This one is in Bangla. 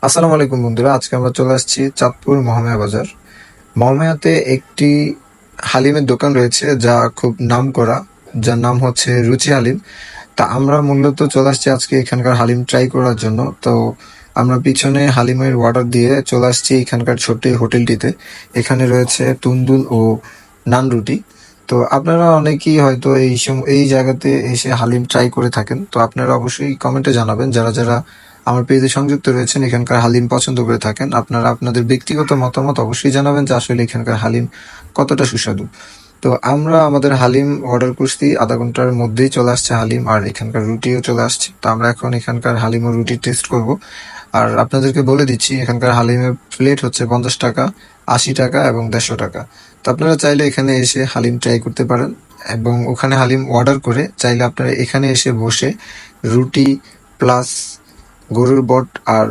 আসসালামু আলাইকুম বন্ধুরা, আজকে আমরা চলে আসছি চাঁদপুর মহামায়া বাজার। মহামায়াতে একটি হালিমের দোকান রয়েছে যা খুব নামকরা, যার নাম হচ্ছে রুচি হালিম। তা আমরা মূলত চলে আসছি আজকে এখানকার হালিম ট্রাই করার জন্য। তো আমরা পিছনে হালিমের অর্ডার দিয়ে চলে আসছি এখানকার ছোট্ট এই হোটেলটিতে। এখানে রয়েছে তুন্দুল ও নান রুটি। তো আপনারা অনেকেই হয়তো এই জায়গাতে এসে হালিম ট্রাই করে থাকেন। তো আপনারা অবশ্যই কমেন্টে জানাবেন, যারা যারা আমার পেজে সংযুক্ত রয়েছেন এখানকার হালিম পছন্দ করে থাকেন। আপনারা আপনাদের ব্যক্তিগত মতামত অবশ্যই জানাবেন যে আসলে এখানকার হালিম কতটা সুস্বাদু। তো আমরা আমাদের হালিম অর্ডার করছি, আধা ঘন্টার মধ্যেই চলে আসছে হালিম, আর এখানকার রুটিও চলে আসছে। তো আমরা এখন এখানকার হালিম ও রুটি টেস্ট করব। আর আপনাদেরকে বলে দিচ্ছি এখানকার হালিমের প্লেট হচ্ছে 50 টাকা, 80 টাকা এবং 150 টাকা। তো আপনারা চাইলে এখানে এসে হালিম ট্রাই করতে পারেন, এবং ওখানে হালিম অর্ডার করে চাইলে আপনারা এখানে এসে বসে রুটি প্লাস গরুর বট আর